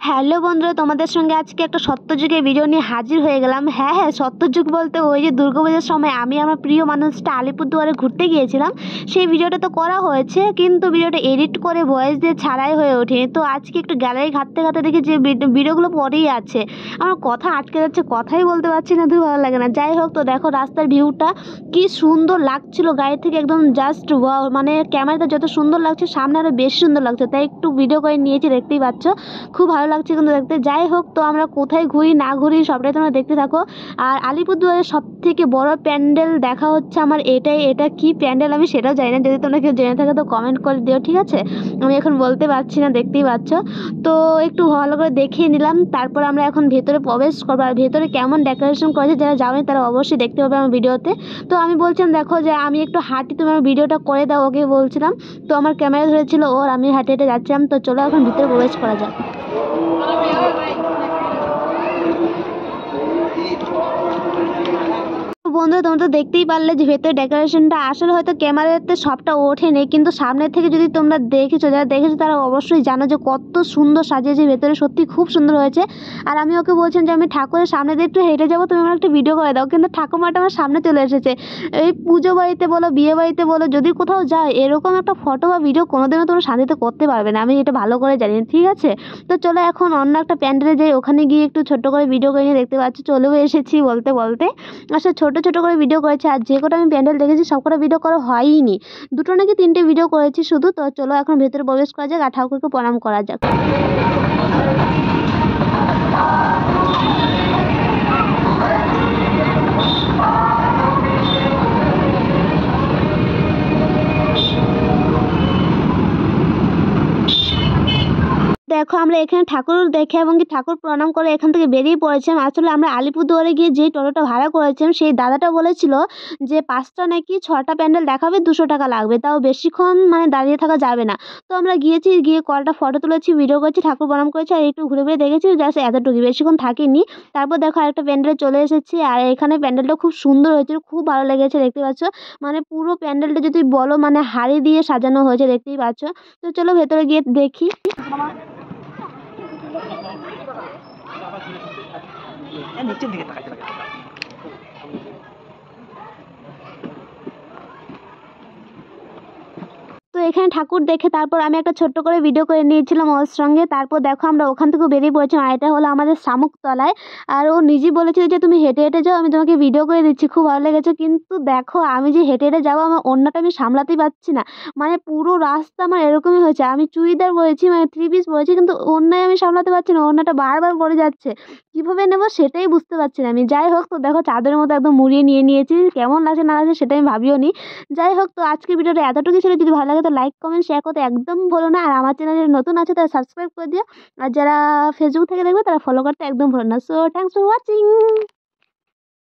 Hello বন্ধুরা, তোমাদের সঙ্গে আজকে একটা সত্যযুগের ভিডিও নিয়ে হাজির হয়ে গেলাম। হ্যাঁ, সত্যযুগ বলতে ওই যে দুর্গাপূজার সময় আমি আমার প্রিয় মানুষটা আলিপুরদুয়ারে ঘুরতে গিয়েছিলাম, সেই ভিডিওটা তো করা হয়েছে, কিন্তু ভিডিওটা এডিট করে ভয়েস দিয়ে ছাড়াই হয়ে ওঠেনি। তো আজকে একটু গ্যালারি ঘাঁটতে ঘাঁটতে দেখি যে ভিডিওগুলো পরেই আছে, আমার কথা আটকে যাচ্ছে, কথাই বলতে পারছি না, তো ভালো লাগে না। যাই হোক, তো দেখো রাস্তার ভিউটা কি সুন্দর লাগছিল গাড়ি থেকে, একদম জাস্ট ওয়াও। মানে ক্যামেরাতে যত সুন্দর লাগছে সামনে আরও বেশি সুন্দর লাগছে, তাই একটু ভিডিও করে নিয়েছি, দেখতেই পাচ্ছ খুব ভালো লাগছে কিন্তু দেখতে। যাই হোক, তো আমরা কোথায় ঘুরি না ঘুরি সবটাই তোমরা দেখতে থাকো। আর আলিপুরদুয়ারের সব থেকে বড় প্যান্ডেল দেখা হচ্ছে আমার এটাই। এটা কি প্যান্ডেল আমি সেটাও জানি না, যদি তোমরা কেউ জেনে থাকে তো কমেন্ট করে দিও, ঠিক আছে? আমি এখন বলতে পারছি না, দেখতেই পাচ্ছ। তো একটু ভালো করে দেখিয়ে নিলাম, তারপর আমরা এখন ভেতরে প্রবেশ করবো। আর ভেতরে কেমন ডেকোরেশন করেছে যারা যাবে তারা অবশ্যই দেখতে পাবে আমার ভিডিওতে। তো আমি বলছিলাম দেখো যে আমি একটু হাঁটি, তুমি আমার ভিডিওটা করে দাও, ওকে বলছিলাম। তো আমার ক্যামেরা ধরেছিল ওর, আমি হাঁটে হেঁটে যাচ্ছিলাম। তো চলো এখন ভিতরে প্রবেশ করা যাক। বন্ধুরা, তোমরা তো দেখতেই পারলে যে ভেতরে ডেকোরেশনটা আসলে হয়তো ক্যামেরাতে সবটা ওঠেনি, কিন্তু সামনের থেকে যদি তোমরা দেখেছো, যারা দেখেছো তারা অবশ্যই জানো যে কত সুন্দর সাজিয়েছে ভেতরে, সত্যি খুব সুন্দর হয়েছে। আর আমি ওকে বলছিলাম যে আমি ঠাকুরের সামনে দিয়ে একটু হেঁটে যাবো, তুমি আমার একটা ভিডিও করে দাও, কিন্তু ঠাকুমাটা আমার সামনে চলে এসেছে। এই পুজো বাড়িতে বলো, বিয়ে বাড়িতে বলো, যদি কোথাও যায় এরকম একটা ফটো বা ভিডিও কোনোদিনও তোমরা শান্তিতে করতে পারবে না, আমি এটা ভালো করে জানি, ঠিক আছে? তো চলো এখন অন্য একটা প্যান্ডেলে যাই, ওখানে গিয়ে একটু ছোট্ট করে ভিডিও করে নিয়ে, দেখতে পাচ্ছি চলেও এসেছি বলতে বলতে। আসলে ছোট ছোট করে ভিডিও করেছি, আর যে কটা আমি প্যান্ডেল দেখেছি সব কটা ভিডিও করা হয়নি, দুটো নাকি তিনটে ভিডিও করেছি শুধু। তো চলো এখন ভেতরে প্রবেশ করা যাক আর ঠাকুরকে প্রণাম করা যাক। দেখো আমরা এখানে ঠাকুর দেখে এবং কি ঠাকুর প্রণাম করে এখান থেকে বেরিয়ে পড়েছিলাম। আসলে আমরা আলিপুরদুয়ারে গিয়ে যেই টোটোটা ভাড়া করেছিলাম সেই দাদাটা বলেছিল যে 5টা নাকি 6টা প্যান্ডেল দেখাবে, 200 টাকা লাগবে, তাও বেশিক্ষণ মানে দাঁড়িয়ে থাকা যাবে না। তো আমরা গিয়েছি, গিয়ে কয়েকটা ফটো তুলেছি, ভিডিও করেছি, ঠাকুর প্রণাম করেছি, আর একটু ঘুরে ঘুরে দেখেছি, জাস্ট এতটুকু, বেশিক্ষণ থাকিনি। তারপর দেখো আরেকটা প্যান্ডেলে চলে এসেছি, আর এখানে প্যান্ডেলটা খুব সুন্দর হয়েছিল, খুব ভালো লেগেছে, দেখতে পাচ্ছ। মানে পুরো প্যান্ডেলটা যদি বলো মানে হাড়ি দিয়ে সাজানো হয়েছে, দেখতেই পাচ্ছ। তো চলো ভেতরে গিয়ে দেখি। নিচের দিকে তাকাইতে লাগে। তো এখানে ঠাকুর দেখে তারপর আমি একটা ছোট্ট করে ভিডিও করে নিয়েছিলাম ওর সঙ্গে। তারপর দেখো আমরা ওখান থেকেও বেরিয়ে পড়েছিলাম, আর এটা হলো আমাদের শামুকতলায়। আর ও নিজেই বলেছিল যে তুমি হেঁটে হেঁটে যাও, আমি তোমাকে ভিডিও করে দিচ্ছি, খুব ভালো লেগেছে। কিন্তু দেখো আমি যে হেঁটে হেঁটে যাবো, আমার ওড়নাটা আমি সামলাতেই পারছি না, মানে পুরো রাস্তা আমার এরকমই হয়েছে। আমি চুড়িদার পরেছি, মানে 3 পিস পরেছি, কিন্তু ওড়নায় আমি সামলাতে পারছি না, ওড়নাটা বারবার পড়ে যাচ্ছে, কীভাবে নেবো সেটাই বুঝতে পারছি না আমি। যাই হোক, তো দেখো চাদরের মতো একদম মুড়িয়ে নিয়ে নিয়েছি, কেমন লাগছে না লাগছে সেটা আমি ভাবিও নি। যাই হোক, তো আজকের ভিডিওটা এতটুকু ছিল, যদি ভালো লাগে তো লাইক কমেন্ট শেয়ার করতে একদম ভুলো না। আর আমার চ্যানেলে নতুন আছে তারা সাবস্ক্রাইব করে দিও, আর যারা ফেসবুক থেকে দেখবে তারা ফলো করতে একদম ভুলো না। So thanks for watching.